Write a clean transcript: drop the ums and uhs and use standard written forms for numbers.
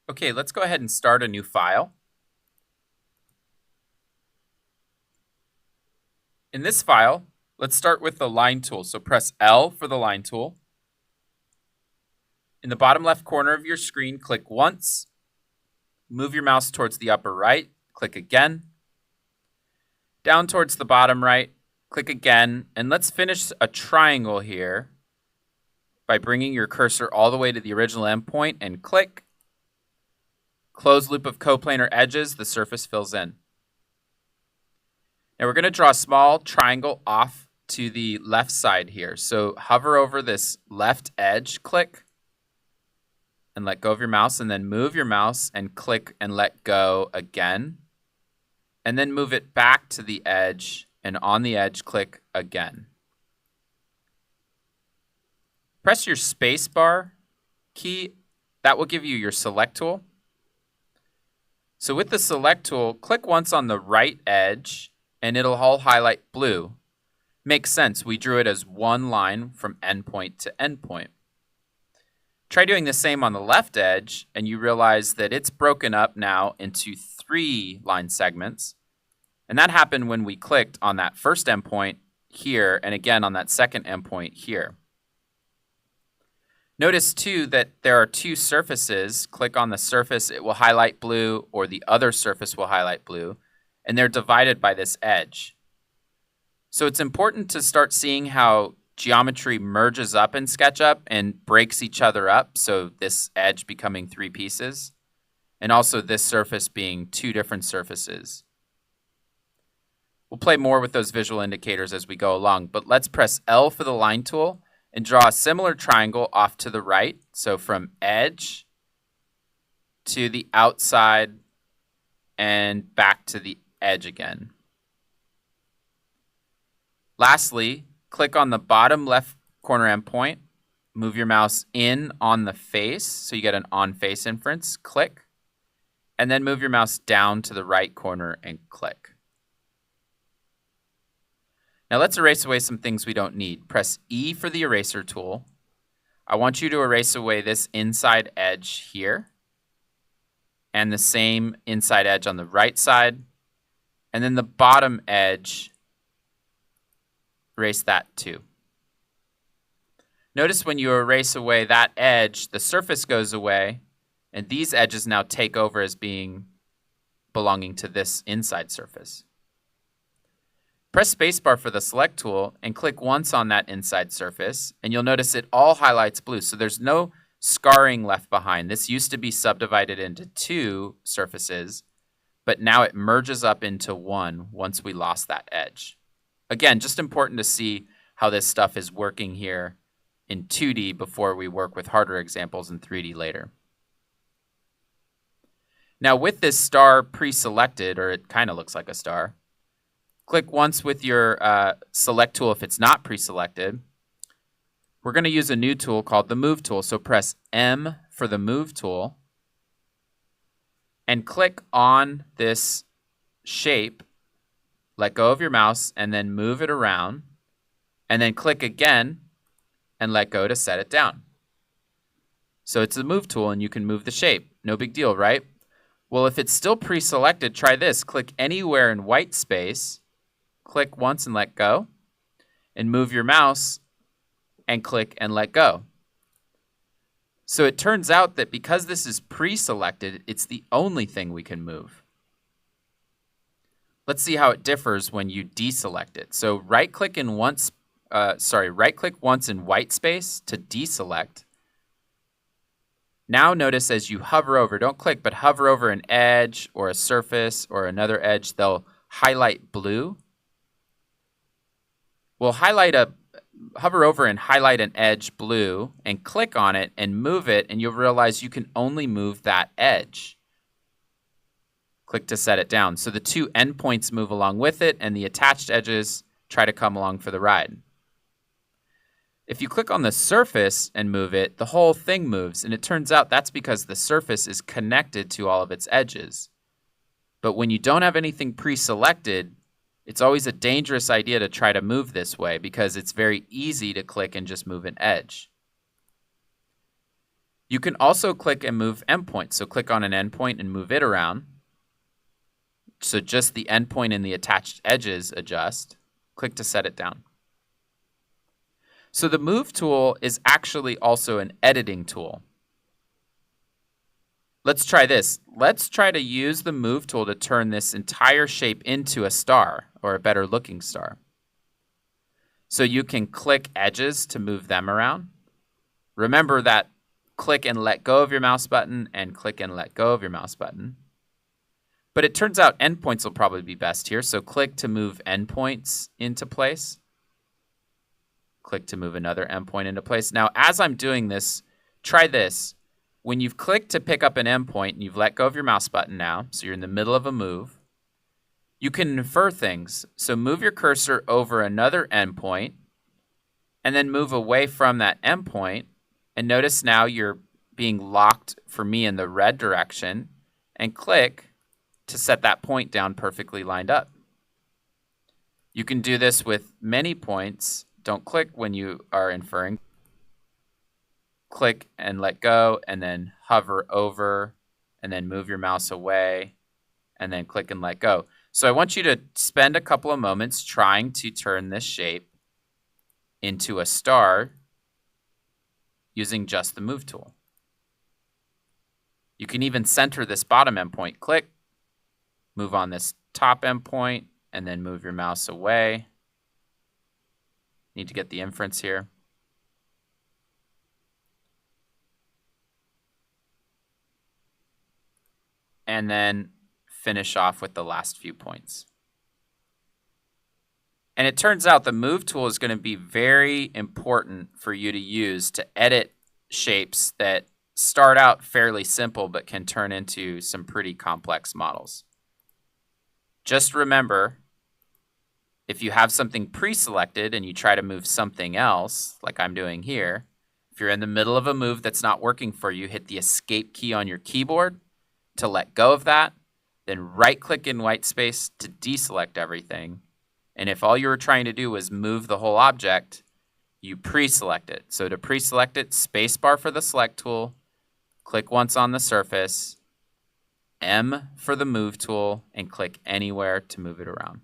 Okay, let's go ahead and start a new file. In this file, let's start with the line tool. So press L for the line tool. In the bottom left corner of your screen, click once. Move your mouse towards the upper right, click again. Down towards the bottom right, click again. And let's finish a triangle here by bringing your cursor all the way to the original endpoint and click. Closed loop of coplanar edges, the surface fills in. Now we're going to draw a small triangle off to the left side here. So hover over this left edge, click, and let go of your mouse, and then move your mouse and click and let go again. And then move it back to the edge, and on the edge, click again. Press your space bar key. That will give you your select tool. So with the select tool, click once on the right edge, and it'll all highlight blue. Makes sense. We drew it as one line from endpoint to endpoint. Try doing the same on the left edge, and you realize that it's broken up now into 3 line segments. And that happened when we clicked on that first endpoint here, and again on that second endpoint here. Notice too that there are 2 surfaces. Click on the surface, it will highlight blue, or the other surface will highlight blue, and they're divided by this edge. So it's important to start seeing how geometry merges up in SketchUp and breaks each other up, so this edge becoming 3 pieces, and also this surface being 2 different surfaces. We'll play more with those visual indicators as we go along, but let's press L for the line tool and draw a similar triangle off to the right. So from edge to the outside and back to the edge again. Lastly, click on the bottom left corner endpoint, move your mouse in on the face so you get an on face inference, click, and then move your mouse down to the right corner and click. Now let's erase away some things we don't need. Press E for the eraser tool. I want you to erase away this inside edge here, and the same inside edge on the right side, and then the bottom edge, erase that too. Notice when you erase away that edge, the surface goes away, and these edges now take over as belonging to this inside surface. Press spacebar for the select tool and click once on that inside surface, and you'll notice it all highlights blue, so there's no scarring left behind. This used to be subdivided into 2 surfaces, but now it merges up into 1 once we lost that edge. Again, just important to see how this stuff is working here in 2D before we work with harder examples in 3D later. Now with this star pre-selected, or it kind of looks like a star, click once with your select tool if it's not pre-selected. We're going to use a new tool called the move tool. So press M for the move tool and click on this shape. Let go of your mouse and then move it around, and then click again and let go to set it down. So it's a move tool and you can move the shape. No big deal, right? Well, if it's still pre-selected, try this. Click anywhere in white space, click once and let go, and move your mouse and click and let go. So it turns out that because this is pre-selected, it's the only thing we can move. Let's see how it differs when you deselect it. So right-click once in white space to deselect. Now notice as you hover over, don't click, but hover over an edge or a surface or another edge, they'll highlight blue. We'll hover over and highlight an edge blue and click on it and move it, and you'll realize you can only move that edge. Click to set it down. So the 2 endpoints move along with it, and the attached edges try to come along for the ride. If you click on the surface and move it, the whole thing moves, and it turns out that's because the surface is connected to all of its edges. But when you don't have anything pre-selected, it's always a dangerous idea to try to move this way because it's very easy to click and just move an edge. You can also click and move endpoints. So click on an endpoint and move it around. So just the endpoint and the attached edges adjust. Click to set it down. So the Move tool is actually also an editing tool. Let's try this. Let's try to use the Move tool to turn this entire shape into a star, or a better looking star. So you can click edges to move them around. Remember that click and let go of your mouse button and click and let go of your mouse button. But it turns out endpoints will probably be best here. So click to move endpoints into place. Click to move another endpoint into place. Now, as I'm doing this, try this. When you've clicked to pick up an endpoint and you've let go of your mouse button now, so you're in the middle of a move, you can infer things. So move your cursor over another endpoint and then move away from that endpoint. And notice now you're being locked for me in the red direction, and click to set that point down perfectly lined up. You can do this with many points. Don't click when you are inferring. Click and let go, and then hover over, and then move your mouse away, and then click and let go. So I want you to spend a couple of moments trying to turn this shape into a star using just the Move tool. You can even center this bottom endpoint. Click, move on this top endpoint, and then move your mouse away. Need to get the inference here. And then finish off with the last few points. And it turns out the Move tool is going to be very important for you to use to edit shapes that start out fairly simple but can turn into some pretty complex models. Just remember, if you have something pre-selected and you try to move something else, like I'm doing here, if you're in the middle of a move that's not working for you, hit the Escape key on your keyboard to let go of that, then right-click in white space to deselect everything. And if all you were trying to do was move the whole object, you pre-select it. So to pre-select it, spacebar for the Select tool, click once on the surface, M for the Move tool, and click anywhere to move it around.